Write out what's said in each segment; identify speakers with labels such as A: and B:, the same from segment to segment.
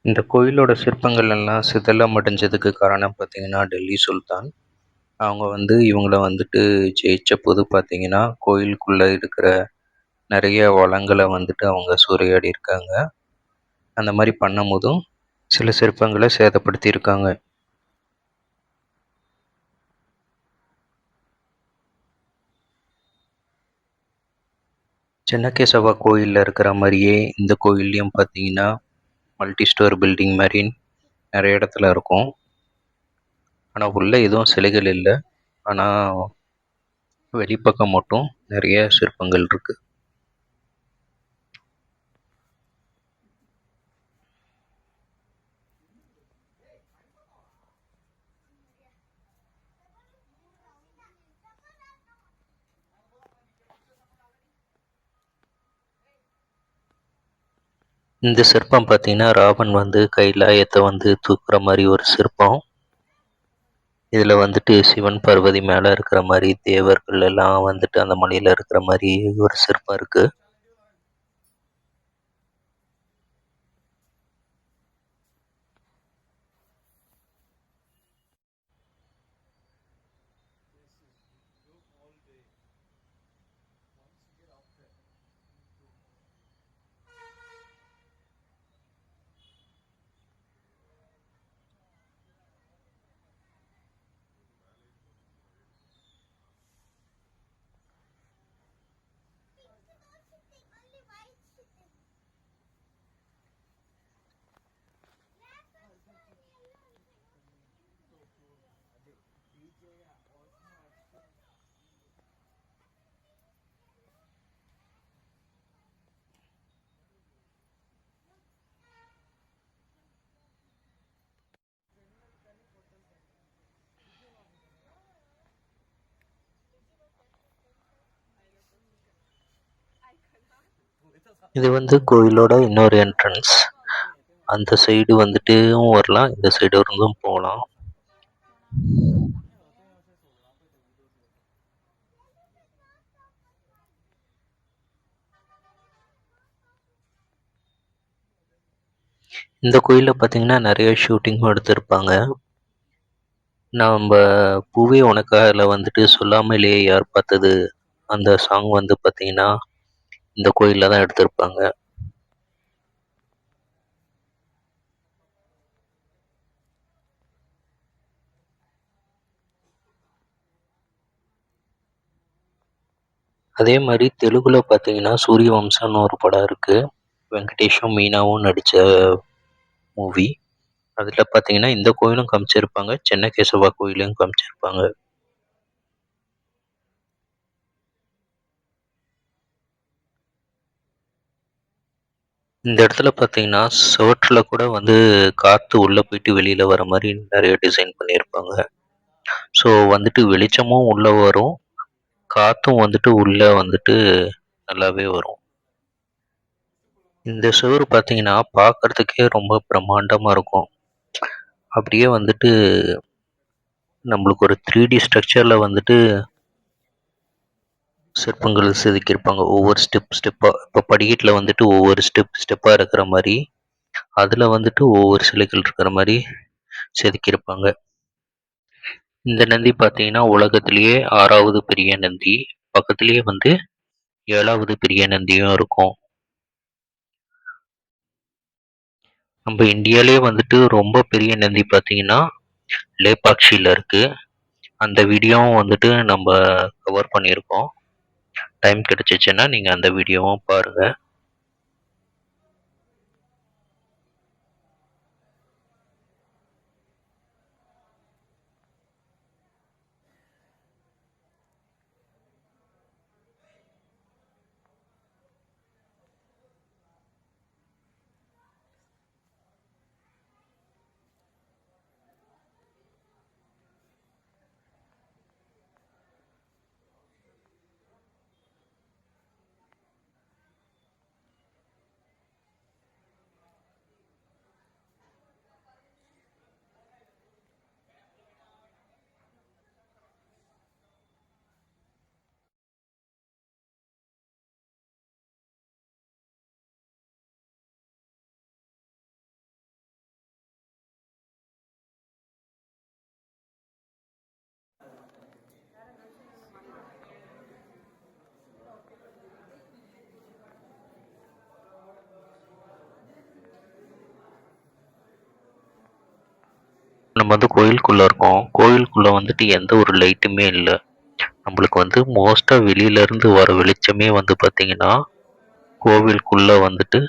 A: இந்த கோயிலோட சிற்பங்கள் எல்லாம் சிதிலம் அடைஞ்சதுக்கு காரணம் பார்த்தீங்கன்னா, டெல்லி சுல்தான். அவங்க இவங்கள ஜெயிச்சபோது பார்த்தீங்கன்னா, கோயிலுக்குள்ள இருக்கிற நெறைய வளங்கள அவங்க சூறையாடியிருக்காங்க. அந்த மாரி பண்ணும்போதும் சில சிற்பங்கள சேதப்படுத்தியிருக்காங்க. சென்னகேசவா கோயில்ல இருக்கிற மாரியே இந்த கோயில்லயும் பார்த்தீங்கன்னா, மல்டி ஸ்டோர் பில்டிங் மாரி நெறைய இடத்துல இருக்கும். ஆனா உள்ள எதுவும் சிலைகள் இல்ல. ஆனா வெளிப்பக்கம் மட்டும் நெறைய சிற்பங்கள் இருக்கு. இந்த சிற்பம் பார்த்தீங்கன்னா, ராவன் கைலாயத்த தூக்குற மாரி ஒரு சிற்பம். இதுல சிவன், பார்வதி மேல இருக்கிற மாரி, தேவர்கள் எல்லாம் அந்த மலையில இருக்கிற மாரி ஒரு சிற்பம் இருக்கு. இது கோயிலோட இன்னொரு என்ட்ரன்ஸ். அந்த சைடு வரலாம். இந்த சைடு இருந்தும் போலாம். இந்த கோயில்ல பார்த்தீங்கன்னா, நெறைய ஷூட்டிங்கும் எடுத்திருப்பாங்க. நம்ப "பூவே உனக்காகல" "சொல்லாமலே யார் பார்த்தது" அந்த சாங் பார்த்தீங்கன்னா, இந்த கோயில்ல தான் எடுத்திருப்பாங்க. அதே மாரி தெலுங்குல பார்த்தீங்கன்னா, சூரியவம்சம்னு ஒரு படம் இருக்கு. வெங்கடேஷும், மீனாவும் நடிச்ச மூவி. அதுல பார்த்தீங்கன்னா, இந்த கோயிலும் காமிச்சிருப்பாங்க. சென்னகேசவா கோயிலையும் காமிச்சிருப்பாங்க. இந்த இடத்துல பார்த்தீங்கன்னா, சுவற்றுல கூட காத்து உள்ள போயிட்டு வெளியில வர மாரி நெறைய டிசைன் பண்ணியிருப்பாங்க. ஸோ வெளிச்சமும் உள்ள வரும். காத்தும் உள்ள நல்லாவே வரும். இந்த சுவரு பார்த்தீங்கன்னா, பார்க்கறதுக்கே ரொம்ப பிரம்மாண்டமா இருக்கும். அப்படியே நம்மளுக்கு ஒரு 3டி ஸ்ட்ரக்சர்ல சிற்பங்கள் செதுக்கியிருப்பாங்க. ஒவ்வொரு ஸ்டெப்பா. இப்போ படிக்கட்டுல ஒவ்வொரு ஸ்டெப்பா இருக்கிற மாரி, அதுல ஒவ்வொரு சிலைகள் இருக்கிற மாரி செதுக்கியிருப்பாங்க. இந்த நந்தி பார்த்தீங்கன்னா, உலகத்திலேயே 6வது பெரிய நந்தி. பக்கத்திலேயே 7வது பெரிய நந்தியும் இருக்கும். நம்ம இந்தியாலயே ரொம்ப பெரிய நந்தி பார்த்தீங்கன்னா, லேபாக்ஷில இருக்கு. அந்த வீடியோவும் நம்ப கவர் பண்ணியிருக்கோம். டைம் கிடைச்சுச்சுன்னா, நீங்க அந்த வீடியோவும் பாருங்க. நம்ம வந்து கோயிலுக்குள்ள இருக்கோம். கோயிலுக்குள்ள வந்துட்டு எந்த ஒரு லைட்டுமே இல்ல. நம்மளுக்கு வந்து மோஸ்ட்டா வெளியிலருந்து வர வெளிச்சமே வந்து பார்த்தீங்கன்னா, கோவிலுக்குள்ள வந்துட்டு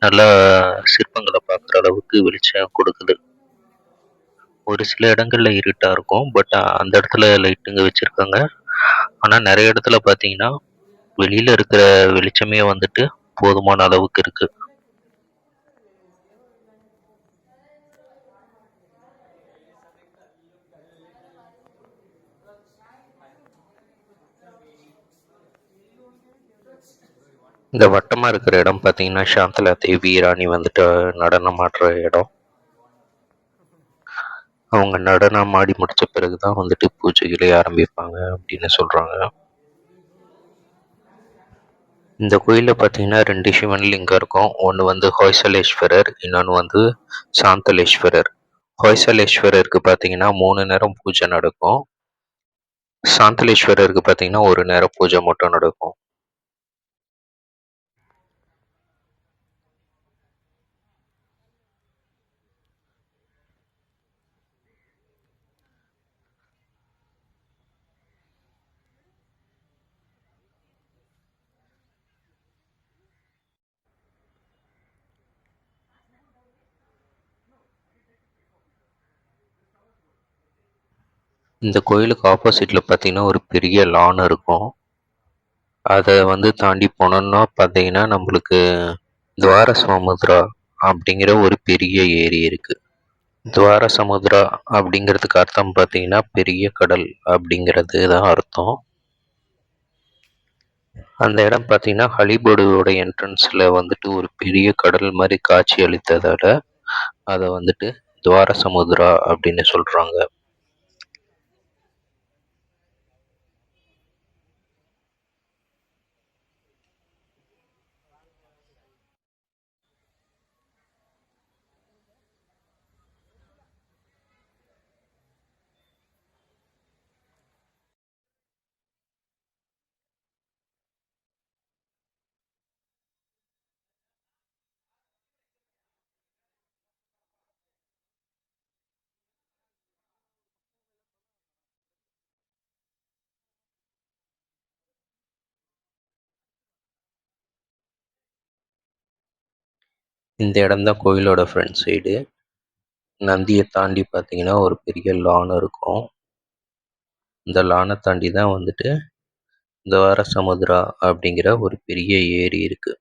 A: நல்லா சிற்பங்கள பார்க்குற அளவுக்கு வெளிச்சம் கொடுக்குது. ஒரு சில இடங்கள்ல இருட்டா இருக்கும். பட் அந்த இடத்துல லைட்டுங்க வச்சிருக்காங்க. ஆனா நெறைய இடத்துல பார்த்தீங்கன்னா, வெளியில இருக்கிற வெளிச்சமே வந்துட்டு போதுமான அளவுக்கு இருக்கு. இந்த வட்டமா இருக்கிற இடம் பார்த்தீங்கன்னா, சாந்தலா தேவி ராணி வந்துட்டு நடனம் ஆடுற இடம். அவங்க நடனம் ஆடி முடிச்ச பிறகு தான் வந்துட்டு பூஜைகளே ஆரம்பிப்பாங்க அப்படின்னு சொல்றாங்க. இந்த கோயில்ல பார்த்தீங்கன்னா 2 சிவன் லிங்கம் இருக்கும். ஒண்ணு வந்து ஹொய்சலேஸ்வரர், இன்னொன்னு வந்து சாந்தலேஸ்வரர். ஹொய்சலேஸ்வரருக்கு பார்த்தீங்கன்னா 3 நேரம் பூஜை நடக்கும். சாந்தலேஸ்வரருக்கு பார்த்தீங்கன்னா 1 நேரம் பூஜை மட்டும் நடக்கும். இந்த கோயிலுக்கு ஆப்போசிட்ல பார்த்தீங்கன்னா ஒரு பெரிய லான் இருக்கும். அத வந்து தாண்டி போனோம்னா பார்த்தீங்கன்னா, நம்மளுக்கு துவாரசமுத்ரா அப்படிங்கிற ஒரு பெரிய ஏரி இருக்கு. துவாரசமுத்ரா அப்படிங்கிறதுக்கு அர்த்தம் பார்த்தீங்கன்னா, பெரிய கடல் அப்படிங்கிறது தான் அர்த்தம். அந்த இடம் பார்த்தீங்கன்னா, அலிபோர்டுவோட என்ட்ரன்ஸ்ல வந்துட்டு ஒரு பெரிய கடல் மாரி காட்சி அளித்ததால, அத வந்துட்டு துவாரசமுத்ரா அப்படின்னு சொல்றாங்க. இந்த இடம் தான் கோயிலோட ஃப்ரண்ட் சைடு. நந்திய தாண்டி பார்த்தீங்கன்னா, ஒரு பெரிய லான் இருக்கும். இந்த லான தாண்டி தான் வந்துட்டு துவாரசமுத்ரா அப்படிங்கிற ஒரு பெரிய ஏரி இருக்கு.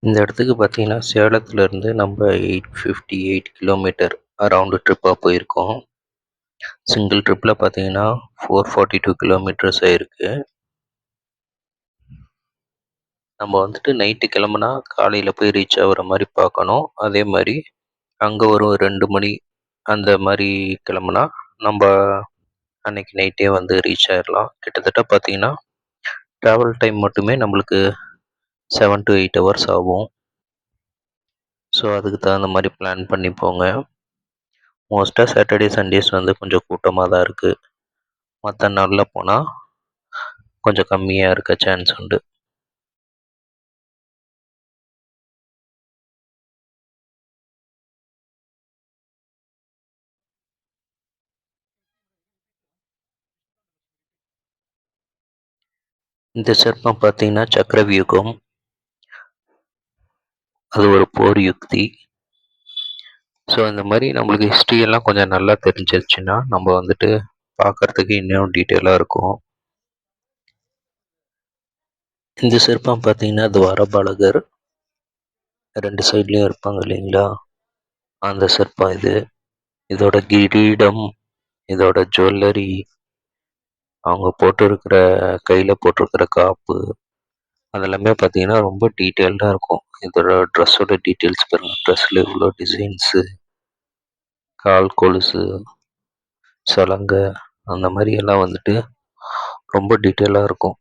A: இந்த இடத்துக்கு பார்த்தீங்கன்னா, சேலத்துலேருந்து நம்ம 858 கிலோமீட்டர் அரவுண்டு ட்ரிப்பா போயிருக்கோம். சிங்கிள் ட்ரிப்பில பார்த்தீங்கன்னா, 442 கிலோமீட்டர்ஸ் ஆயிருக்கு. நம்ம வந்துட்டு நைட்டு கிளம்புனா, காலையில போய் ரீச் ஆகுற மாரி பார்க்கணும். அதே மாரி அங்க ஒரு 2 மணி அந்த மாரி கிளம்புனா, நம்ப அன்னைக்கு நைட்டே வந்து ரீச் ஆயிரலாம். கிட்டத்தட்ட பார்த்தீங்கன்னா, ட்ராவல் டைம் மட்டுமே நம்மளுக்கு 7 டூ 8 ஹவர்ஸ் ஆகும். ஸோ, அதுக்கு தகுந்த மாரி பிளான் பண்ணி போங்க. மோஸ்ட்டா சாட்டர்டே, சண்டேஸ் வந்து கொஞ்சம் கூட்டமா தான் இருக்கு. மத்த நாள்ல போனா, கொஞ்சம் கம்மியா இருக்க சான்ஸ் உண்டு. இந்த சிற்பம் பார்த்தீங்கன்னா, சக்கரவியூகம். அது ஒரு போர் யுக்தி. ஸோ, இந்த மாரி நம்மளுக்கு ஹிஸ்ட்ரி எல்லாம் கொஞ்சம் நல்லா தெரிஞ்சிருச்சுன்னா, நம்ம வந்துட்டு பார்க்கறதுக்கு இன்னும் டீட்டெயிலா இருக்கும். இந்த சிற்பம் பார்த்தீங்கன்னா, துவாரபாலகர் 2 சைட்லயும் இருப்பாங்க இல்லைங்களா? அந்த சிற்பம் இது. இதோட கிரீடம், இதோட ஜுவல்லரி, அவங்க போட்டிருக்கிற கையில போட்டிருக்கிற காப்பு, அதெல்லாமே பார்த்தீங்கன்னா, ரொம்ப டீட்டெயில்டா இருக்கும். இதோட ட்ரெஸ்ஸோட டீட்டெயில்ஸ் பாருங்க. ட்ரெஸ்ல இவ்ளோ டிசைன்ஸு, கால் கொலுசு, சலங்க அந்த மாரி எல்லாம் வந்துட்டு ரொம்ப டீட்டெயிலா இருக்கும்.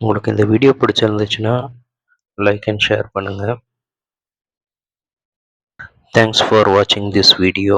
A: உங்களுக்கு இந்த வீடியோ பிடிச்சிருந்துச்சுன்னா, லைக் அண்ட் ஷேர் பண்ணுங்க. தேங்க்ஸ் ஃபார் வாட்சிங் திஸ் வீடியோ.